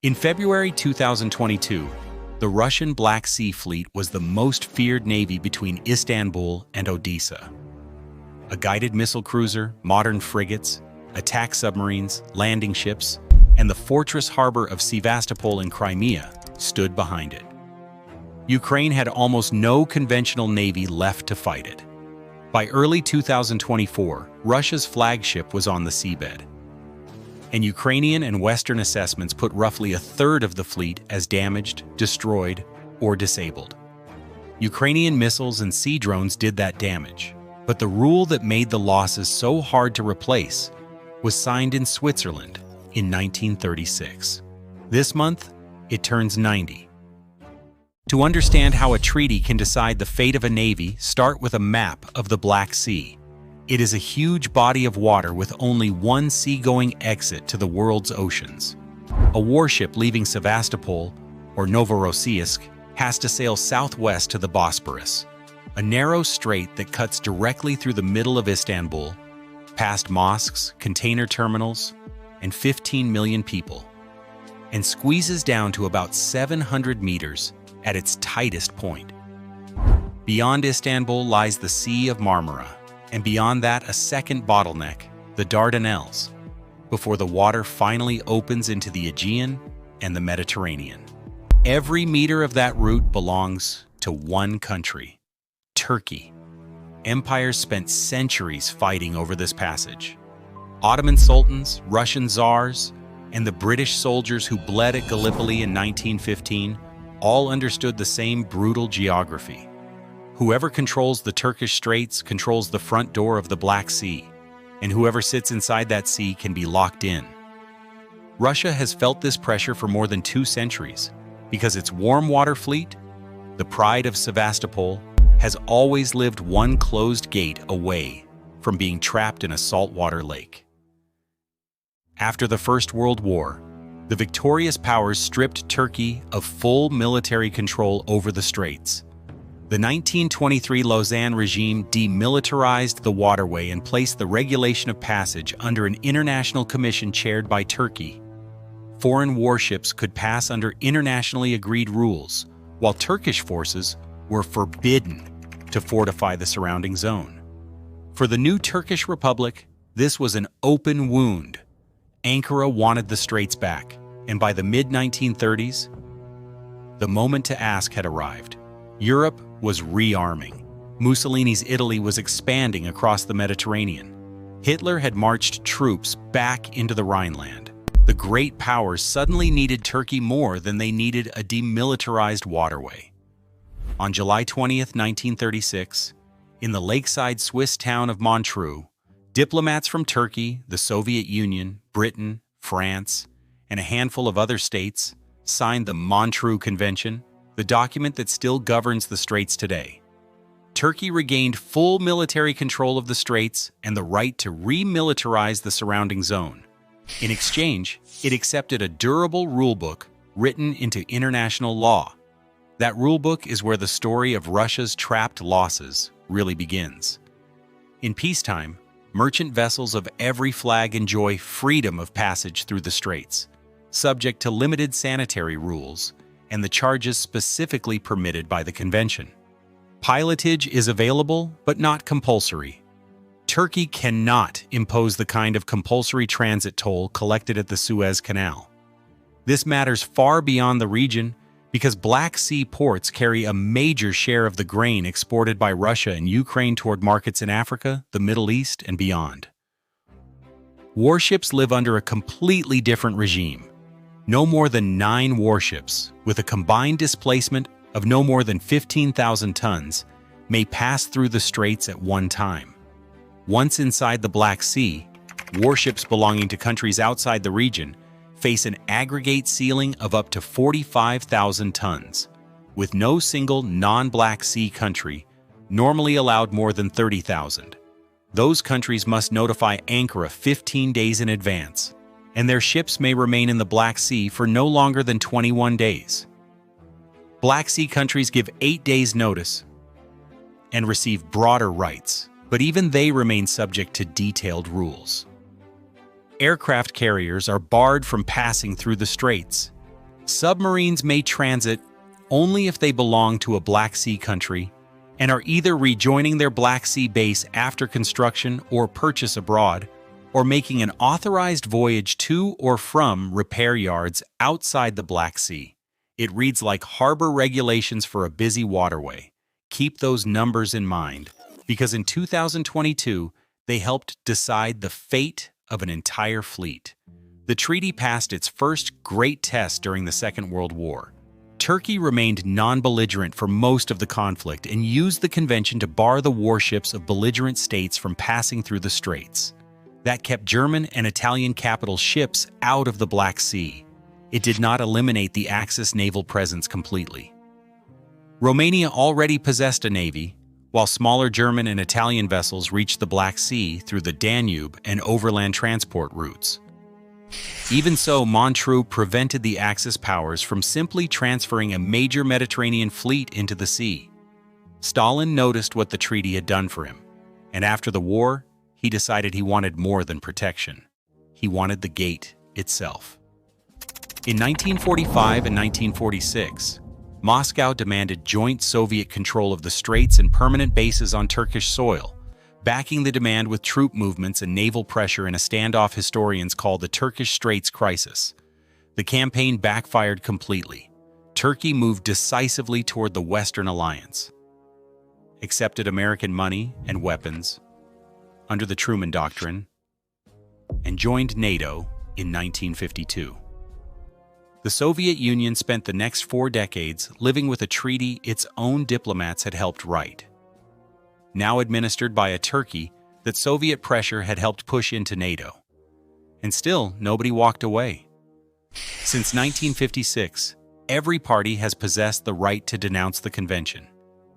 In February 2022, the Russian Black Sea Fleet was the most feared navy between Istanbul and Odessa. A guided missile cruiser, modern frigates, attack submarines, landing ships, and the fortress harbor of Sevastopol in Crimea stood behind it. Ukraine had almost no conventional navy left to fight it. By early 2024, Russia's flagship was on the seabed, and Ukrainian and Western assessments put roughly a third of the fleet as damaged, destroyed, or disabled. Ukrainian missiles and sea drones did that damage, but the rule that made the losses so hard to replace was signed in Switzerland in 1936. This month, it turns 90. To understand how a treaty can decide the fate of a navy, start with a map of the Black Sea. It is a huge body of water with only one seagoing exit to the world's oceans. A warship leaving Sevastopol or Novorossiysk has to sail southwest to the Bosporus, a narrow strait that cuts directly through the middle of Istanbul, past mosques, container terminals, and 15 million people, and squeezes down to about 700 meters at its tightest point. Beyond Istanbul lies the Sea of Marmara, and beyond that a second bottleneck, the Dardanelles, before the water finally opens into the Aegean and the Mediterranean. Every meter of that route belongs to one country, Turkey. Empires spent centuries fighting over this passage. Ottoman sultans, Russian czars, and the British soldiers who bled at Gallipoli in 1915 all understood the same brutal geography. Whoever controls the Turkish Straits controls the front door of the Black Sea, and whoever sits inside that sea can be locked in. Russia has felt this pressure for more than 2 centuries because its warm water fleet, the pride of Sevastopol, has always lived one closed gate away from being trapped in a saltwater lake. After the First World War, the victorious powers stripped Turkey of full military control over the Straits. The 1923 Lausanne regime demilitarized the waterway and placed the regulation of passage under an international commission chaired by Turkey. Foreign warships could pass under internationally agreed rules, while Turkish forces were forbidden to fortify the surrounding zone. For the new Turkish Republic, this was an open wound. Ankara wanted the Straits back, and by the mid-1930s, the moment to ask had arrived. Europe was rearming. Mussolini's Italy was expanding across the Mediterranean. Hitler had marched troops back into the Rhineland. The great powers suddenly needed Turkey more than they needed a demilitarized waterway. On July 20th, 1936, in the lakeside Swiss town of Montreux, diplomats from Turkey, the Soviet Union, Britain, France, and a handful of other states signed the Montreux Convention, the document that still governs the Straits today. Turkey regained full military control of the Straits and the right to remilitarize the surrounding zone. In exchange, it accepted a durable rulebook written into international law. That rulebook is where the story of Russia's trapped losses really begins. In peacetime, merchant vessels of every flag enjoy freedom of passage through the Straits, subject to limited sanitary rules and the charges specifically permitted by the convention. Pilotage is available, but not compulsory. Turkey cannot impose the kind of compulsory transit toll collected at the Suez Canal. This matters far beyond the region because Black Sea ports carry a major share of the grain exported by Russia and Ukraine toward markets in Africa, the Middle East, and beyond. Warships live under a completely different regime. No more than 9 warships, with a combined displacement of no more than 15,000 tons, may pass through the Straits at one time. Once inside the Black Sea, warships belonging to countries outside the region face an aggregate ceiling of up to 45,000 tons, with no single non-Black Sea country normally allowed more than 30,000. Those countries must notify Ankara 15 days in advance, and their ships may remain in the Black Sea for no longer than 21 days. Black Sea countries give 8 days' notice and receive broader rights, but even they remain subject to detailed rules. Aircraft carriers are barred from passing through the Straits, Submarines may transit only if they belong to a Black Sea country and are either rejoining their Black Sea base after construction or purchase abroad, or making an authorized voyage to or from repair yards outside the Black Sea. It reads like harbor regulations for a busy waterway. Keep those numbers in mind, because in 2022, they helped decide the fate of an entire fleet. The treaty passed its first great test during the Second World War. Turkey remained non-belligerent for most of the conflict and used the convention to bar the warships of belligerent states from passing through the Straits. That kept German and Italian capital ships out of the Black Sea. It did not eliminate the Axis naval presence completely. Romania already possessed a navy, while smaller German and Italian vessels reached the Black Sea through the Danube and overland transport routes. Even so, Montreux prevented the Axis powers from simply transferring a major Mediterranean fleet into the sea. Stalin noticed what the treaty had done for him, and after the war, he decided he wanted more than protection. He wanted the gate itself. In 1945 and 1946, Moscow demanded joint Soviet control of the Straits and permanent bases on Turkish soil, backing the demand with troop movements and naval pressure in a standoff historians call the Turkish Straits Crisis. The campaign backfired completely. Turkey moved decisively toward the Western alliance, accepted American money and weapons under the Truman Doctrine, and joined NATO in 1952. The Soviet Union spent the next 4 decades living with a treaty its own diplomats had helped write, now administered by a Turkey that Soviet pressure had helped push into NATO. And still, nobody walked away. Since 1956, every party has possessed the right to denounce the convention,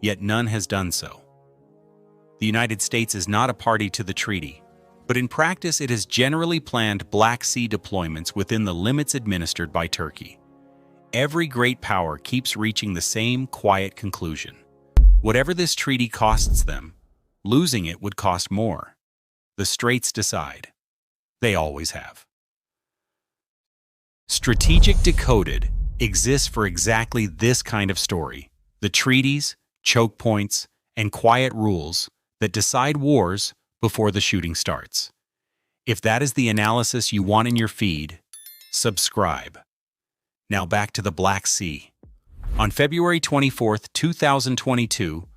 yet none has done so. The United States is not a party to the treaty, but in practice it has generally planned Black Sea deployments within the limits administered by Turkey. Every great power keeps reaching the same quiet conclusion. Whatever this treaty costs them, losing it would cost more. The Straits decide. They always have. Strategic Decoded exists for exactly this kind of story. The treaties, choke points, and quiet rules that decide wars before the shooting starts. If that is the analysis you want in your feed, subscribe. Now back to the Black Sea. On February 24, 2022,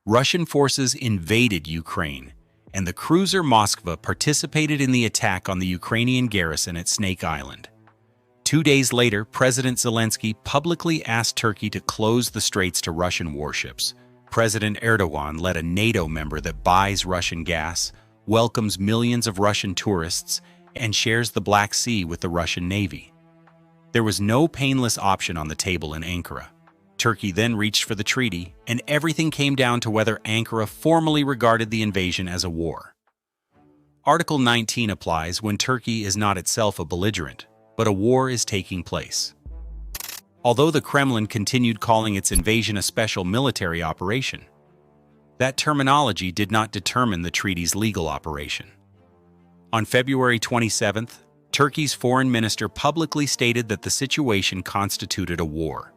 Russian forces invaded Ukraine, and the cruiser Moskva participated in the attack on the Ukrainian garrison at Snake Island. 2 days later, President Zelensky publicly asked Turkey to close the Straits to Russian warships. President Erdogan led a NATO member that buys Russian gas, welcomes millions of Russian tourists, and shares the Black Sea with the Russian Navy. There was no painless option on the table in Ankara. Turkey then reached for the treaty, and everything came down to whether Ankara formally regarded the invasion as a war. Article 19 applies when Turkey is not itself a belligerent, but a war is taking place. Although the Kremlin continued calling its invasion a special military operation, that terminology did not determine the treaty's legal operation. On February 27th, Turkey's foreign minister publicly stated that the situation constituted a war.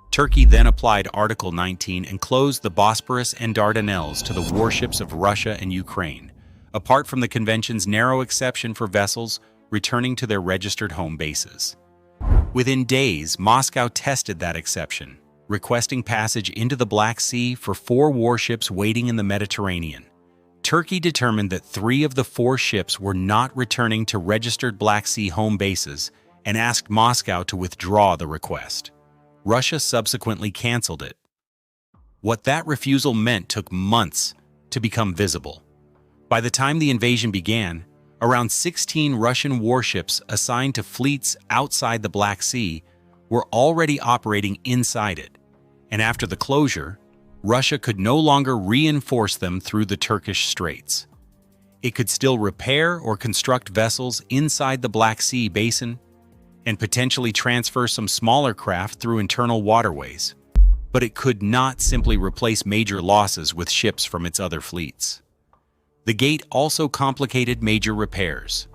Turkey then applied Article 19 and closed the Bosporus and Dardanelles to the warships of Russia and Ukraine, apart from the convention's narrow exception for vessels returning to their registered home bases. Within days, Moscow tested that exception, requesting passage into the Black Sea for 4 warships waiting in the Mediterranean. Turkey determined that 3 of the 4 ships were not returning to registered Black Sea home bases and asked Moscow to withdraw the request. Russia subsequently canceled it. What that refusal meant took months to become visible. By the time the invasion began, around 16 Russian warships assigned to fleets outside the Black Sea were already operating inside it, and after the closure, Russia could no longer reinforce them through the Turkish Straits. It could still repair or construct vessels inside the Black Sea basin and potentially transfer some smaller craft through internal waterways, but it could not simply replace major losses with ships from its other fleets. The gate also complicated major repairs.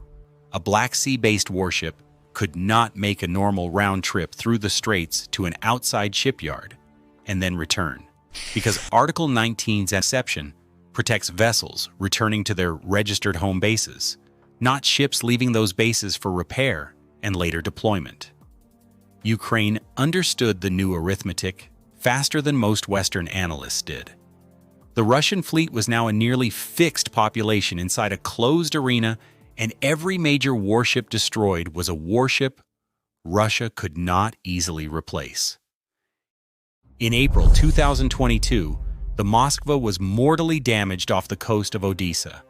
A Black Sea-based warship could not make a normal round trip through the Straits to an outside shipyard and then return, because Article 19's exception protects vessels returning to their registered home bases, not ships leaving those bases for repair and later deployment. Ukraine understood the new arithmetic faster than most Western analysts did. The Russian fleet was now a nearly fixed population inside a closed arena, and every major warship destroyed was a warship Russia could not easily replace. In April 2022, the Moskva was mortally damaged off the coast of Odessa.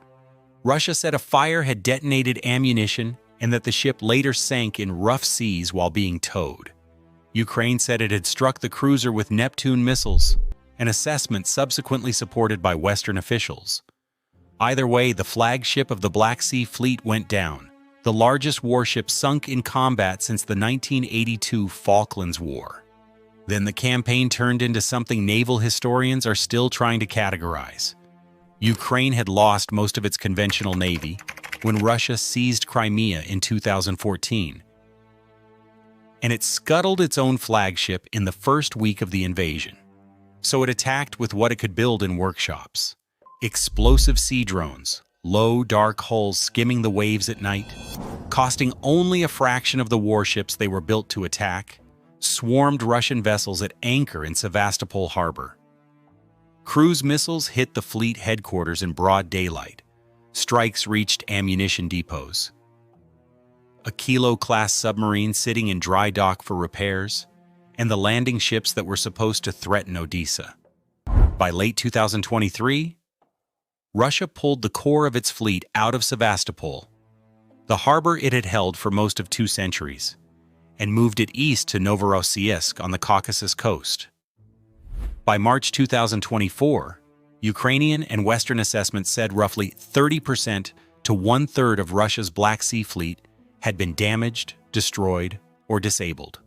Russia said a fire had detonated ammunition and that the ship later sank in rough seas while being towed. Ukraine said it had struck the cruiser with Neptune missiles, an assessment subsequently supported by Western officials. Either way, the flagship of the Black Sea Fleet went down, the largest warship sunk in combat since the 1982 Falklands War. Then the campaign turned into something naval historians are still trying to categorize. Ukraine had lost most of its conventional navy when Russia seized Crimea in 2014, and it scuttled its own flagship in the first week of the invasion. So it attacked with what it could build in workshops: explosive sea drones, low, dark hulls skimming the waves at night, costing only a fraction of the warships they were built to attack, swarmed Russian vessels at anchor in Sevastopol harbor. Cruise missiles hit the fleet headquarters in broad daylight. Strikes reached ammunition depots. A Kilo-class submarine sitting in dry dock for repairs, and the landing ships that were supposed to threaten Odessa. By late 2023, Russia pulled the core of its fleet out of Sevastopol, the harbor it had held for most of 2 centuries, and moved it east to Novorossiysk on the Caucasus coast. By March 2024, Ukrainian and Western assessments said roughly 30% to 1/3 of Russia's Black Sea Fleet had been damaged, destroyed, or disabled.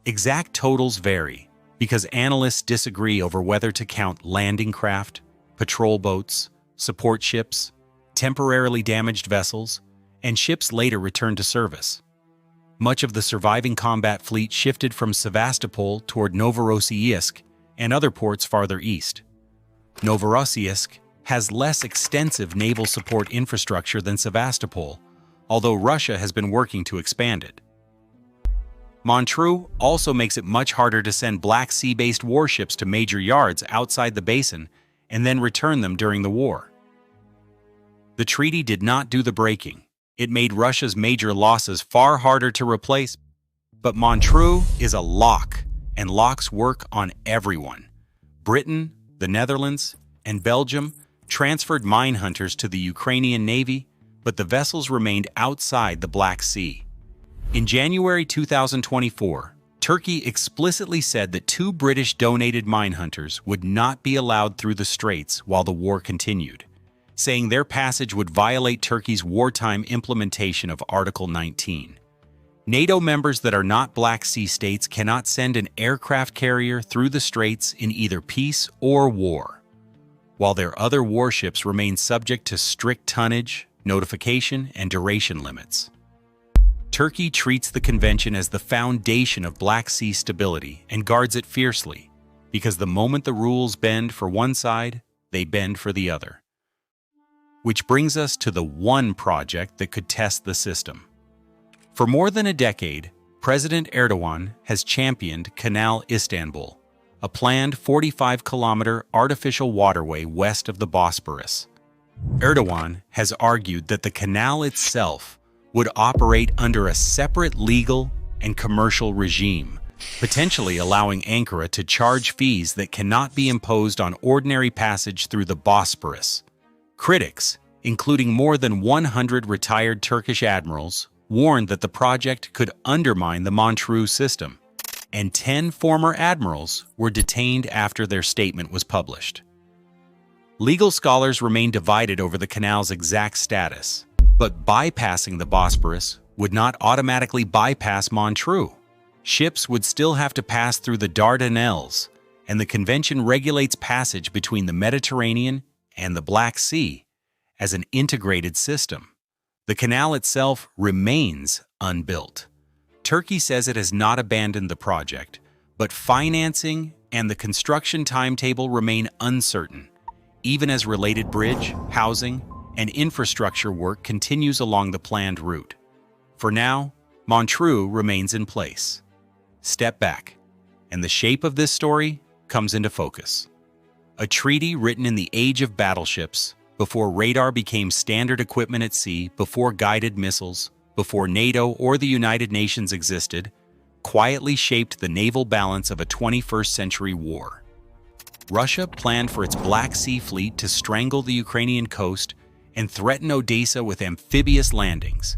Exact totals vary because analysts disagree over whether to count landing craft, patrol boats, support ships, temporarily damaged vessels, and ships later returned to service. Much of the surviving combat fleet shifted from Sevastopol toward Novorossiysk and other ports farther east. Novorossiysk has less extensive naval support infrastructure than Sevastopol, although Russia has been working to expand it. Montreux also makes it much harder to send Black Sea-based warships to major yards outside the basin and then return them during the war. The treaty did not do the breaking. It made Russia's major losses far harder to replace, but Montreux is a lock, and locks work on everyone. Britain, the Netherlands, and Belgium transferred mine hunters to the Ukrainian Navy, but the vessels remained outside the Black Sea. In January 2024, Turkey explicitly said that 2 British-donated mine hunters would not be allowed through the Straits while the war continued, saying their passage would violate Turkey's wartime implementation of Article 19. NATO members that are not Black Sea states cannot send an aircraft carrier through the Straits in either peace or war, while their other warships remain subject to strict tonnage, notification, and duration limits. Turkey treats the convention as the foundation of Black Sea stability and guards it fiercely, because the moment the rules bend for one side, they bend for the other. Which brings us to the one project that could test the system. For more than a decade, President Erdogan has championed Kanal Istanbul, a planned 45-kilometer artificial waterway west of the Bosporus. Erdogan has argued that the canal itself would operate under a separate legal and commercial regime, potentially allowing Ankara to charge fees that cannot be imposed on ordinary passage through the Bosporus. Critics, including more than 100 retired Turkish admirals, warned that the project could undermine the Montreux system, and 10 former admirals were detained after their statement was published. Legal scholars remain divided over the canal's exact status, but bypassing the Bosporus would not automatically bypass Montreux. Ships would still have to pass through the Dardanelles, and the convention regulates passage between the Mediterranean and the Black Sea as an integrated system. The canal itself remains unbuilt. Turkey says it has not abandoned the project, but financing and the construction timetable remain uncertain, even as related bridge, housing, and infrastructure work continues along the planned route. For now, Montreux remains in place. Step back, and the shape of this story comes into focus. A treaty written in the age of battleships, before radar became standard equipment at sea, before guided missiles, before NATO or the United Nations existed, quietly shaped the naval balance of a 21st century war. Russia planned for its Black Sea fleet to strangle the Ukrainian coast and threaten Odessa with amphibious landings.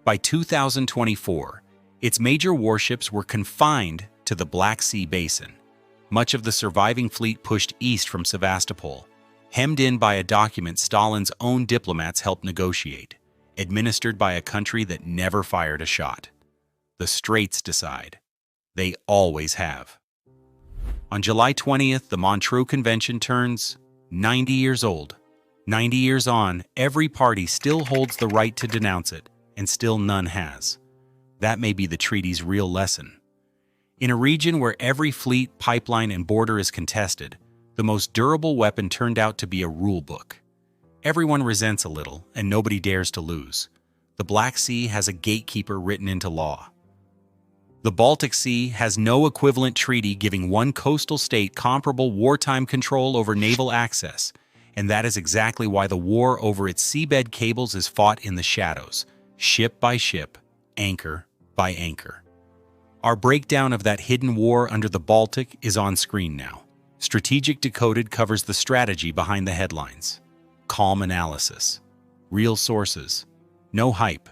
By 2024, its major warships were confined to the Black Sea basin. Much of the surviving fleet pushed east from Sevastopol, hemmed in by a document Stalin's own diplomats helped negotiate, administered by a country that never fired a shot. The Straits decide. They always have. On July 20th, the Montreux Convention turns 90 years old. 90 years on, every party still holds the right to denounce it, and still none has. That may be the treaty's real lesson. In a region where every fleet, pipeline, and border is contested, the most durable weapon turned out to be a rule book. Everyone resents a little, and nobody dares to lose. The Black Sea has a gatekeeper written into law. The Baltic Sea has no equivalent treaty giving one coastal state comparable wartime control over naval access, and that is exactly why the war over its seabed cables is fought in the shadows, ship by ship, anchor by anchor. Our breakdown of that hidden war under the Baltic is on screen now. Strategic Decoded covers the strategy behind the headlines. Calm analysis. Real sources. No hype.